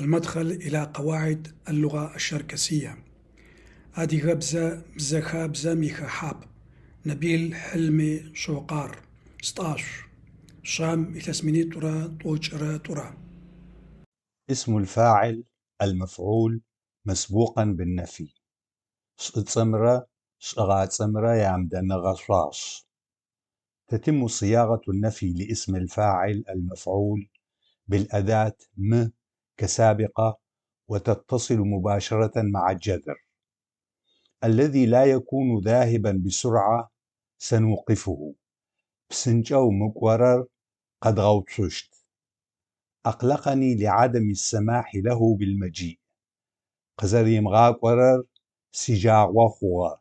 المدخل إلى قواعد اللغة الشركسية. هذه غبزة بزخابزة ميخا حاب نبيل حلمي شوقار 16 شام إتسميني ترى طوجرة ترى. اسم الفاعل المفعول مسبوقا بالنفي. شقصمرة شقاصمرة يعمدن غشاش. تتم صياغة النفي لاسم الفاعل المفعول بالأداة م كسابقة، وتتصل مباشرة مع الجذر. الذي لا يكون ذاهبا بسرعة سنوقفه. بسنجو مقورر قد غوتشت. أقلقني لعدم السماح له بالمجيء. قزريم غاقورر سجاع وخوة.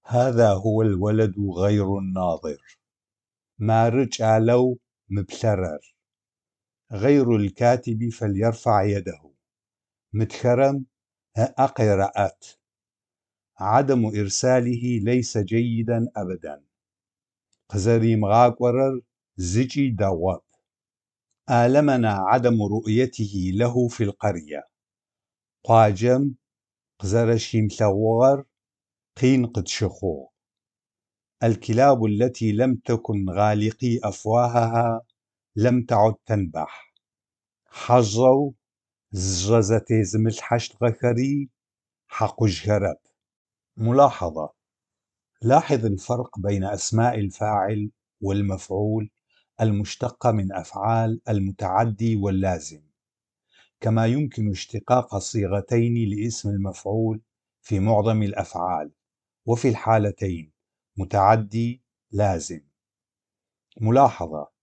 هذا هو الولد غير الناظر. ما رجعلو مبلرر. غير الكاتب فليرفع يده. متخرم أقرأت. عدم إرساله ليس جيدا أبدا. قزريم غاقورر زجي دواب. آلمنا عدم رؤيته له في القرية. قاجم قزرشيم ثوغر قين قد شخو. الكلاب التي لم تكن غالقي أفواهها لم تعد تنبح. حظوا زجزتي زمل حشت غكري حقج هرب. ملاحظة: لاحظ الفرق بين أسماء الفاعل والمفعول المشتقة من أفعال المتعدي واللازم، كما يمكن اشتقاق الصيغتين لاسم المفعول في معظم الأفعال، وفي الحالتين متعدي لازم. ملاحظة: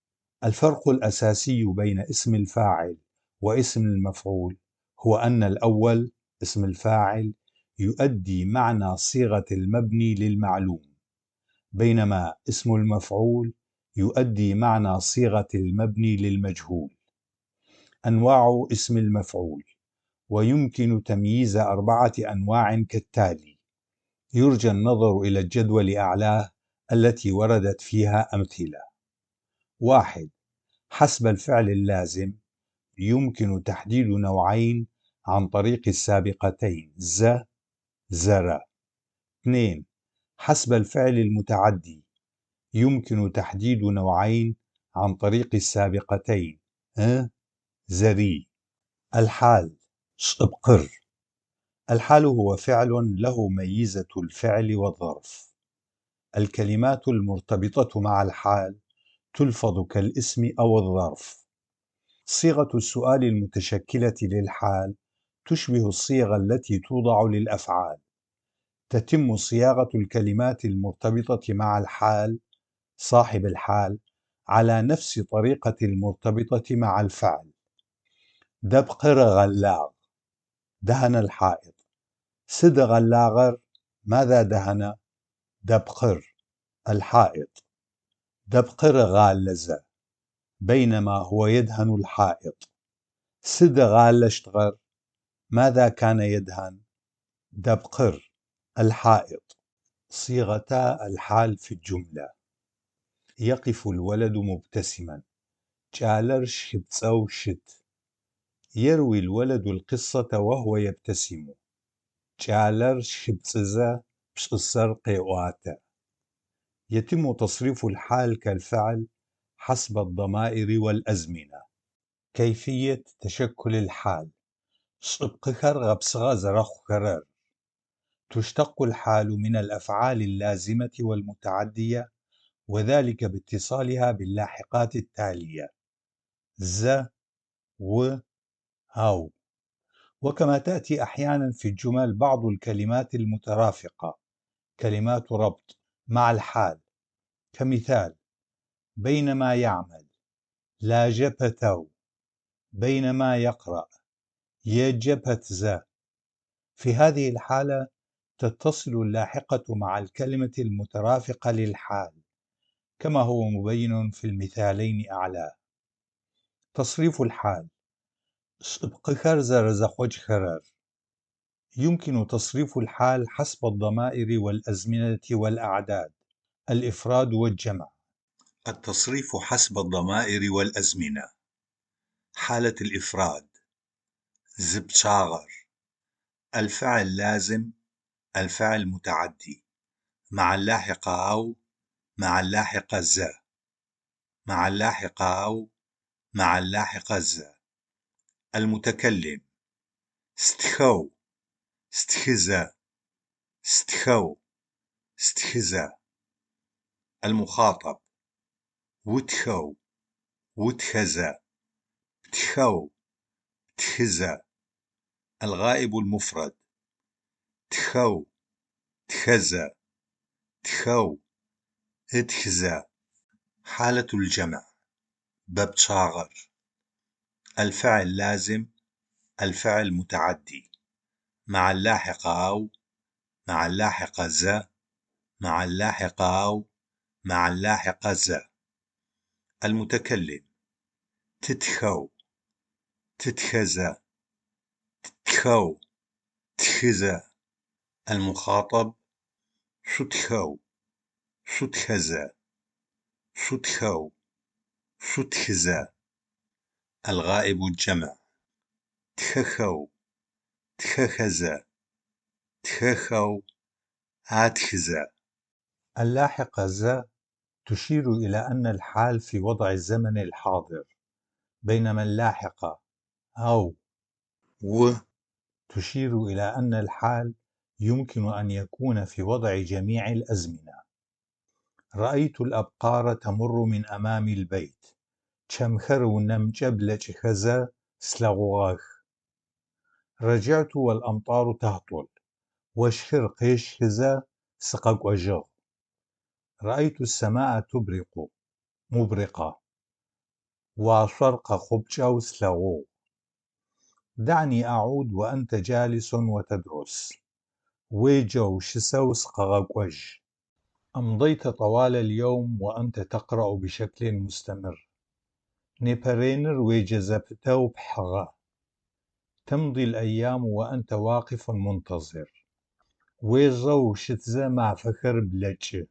الفرق الأساسي بين اسم الفاعل واسم المفعول هو أن الأول اسم الفاعل يؤدي معنى صيغة المبني للمعلوم، بينما اسم المفعول يؤدي معنى صيغة المبني للمجهول. أنواع اسم المفعول: ويمكن تمييز 4 أنواع كالتالي. يرجى النظر إلى الجدول أعلاه التي وردت فيها أمثلة. 1. حسب الفعل اللازم يمكن تحديد نوعين عن طريق السابقتين زر. 2. حسب الفعل المتعدي يمكن تحديد نوعين عن طريق السابقتين زري. الحال ابقر. الحال هو فعل له ميزة الفعل والظرف. الكلمات المرتبطة مع الحال تلفظ كالاسم أو الظرف. صيغة السؤال المتشكلة للحال تشبه الصيغ التي توضع للأفعال. تتم صياغة الكلمات المرتبطة مع الحال صاحب الحال على نفس طريقة المرتبطة مع الفعل. دبقر غلاغ دهن الحائط. سد غلاغر ماذا دهن؟ دبقر الحائط. دبقر غالز بينما هو يدهن الحائط. سد غالشتغر ماذا كان يدهن؟ دبقر الحائط. صيغتا الحال في الجملة: يقف الولد مبتسما. جالر شبتسو شت. يروي الولد القصة وهو يبتسم. جالر شبتزة بشصر قيواتا. يتم تصريف الحال كالفعل حسب الضمائر والأزمنة. كيفية تشكل الحال: شبقكر غبصغة زرخ كرر. تشتق الحال من الأفعال اللازمة والمتعدية، وذلك باتصالها باللاحقات التالية و هاو. وكما تأتي أحيانا في الجمل بعض الكلمات المترافقة كلمات ربط مع الحال، كمثال: بينما يعمل، لا جبتو، بينما يقرأ، يجبت ذا. في هذه الحالة تتصل اللاحقة مع الكلمة المترافقة للحال، كما هو مبين في المثالين أعلاه. تصريف الحال: ابقكر زرزخوج خرر. يمكن تصريف الحال حسب الضمائر والأزمنة والأعداد، الإفراد والجمع. التصريف حسب الضمائر والأزمنة: حالة الإفراد: زبشاغر. الفعل لازم، الفعل متعدي، مع اللاحقة أو، مع اللاحقة ز، مع اللاحقة أو، مع اللاحقة ز. المتكلم: ستخو، ستخزا، ستخو، ستخزا. المخاطب: وتخو، وتخزا، تخو، تخزا. الغائب المفرد: تخو، تخزا، تخو، اتخزا. حالة الجمع: ببشاغر. الفعل لازم، الفعل متعدي، مع اللاحقة أو، مع اللاحقة ز، مع اللاحقة أو، مع اللاحقة ز. المتكلم: تتخو، تتخزا، تتخو، تخزا. المخاطب: شتخو، شتخزا، شتخو، شتخزا. الغائب الجمع: تخخو، تخخزا، تخخو، هاتخزا. اللاحقة ز تشير إلى أن الحال في وضع الزمن الحاضر، بينما اللاحقة أو و تشير إلى أن الحال يمكن أن يكون في وضع جميع الأزمنة. رأيت الأبقار تمر من أمام البيت. شمخر ونمجب لجخزا سلغواخ. رجعت والأمطار تهطل. وشخر قيش خزا سقق وجغ. رأيت السماء تبرق مبرقة. وشرق خبجة سلغو. دعني أعود وأنت جالس وتدرس. ويجو شسو سقق وج. أمضيت طوال اليوم وأنت تقرأ بشكل مستمر. نيبرينر ويجزبتو بحغا. تمضي الأيام وأنت واقف منتظر. ويزو شتزا مع فخر بلج.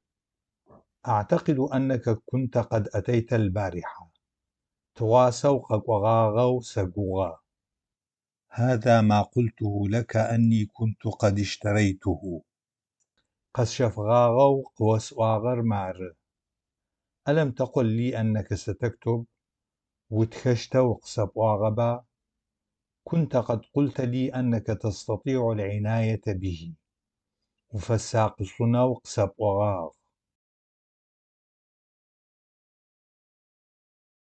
أعتقد أنك كنت قد أتيت البارحة. تواسو قغاغو سقوغا. هذا ما قلته لك أني كنت قد اشتريته. قشف غاغو قوسواغر مار. ألم تقل لي أنك ستكتب؟ وتخشت وقسب واغبا. كنت قد قلت لي أنك تستطيع العناية به. وفساق صنو قسب وغاغ.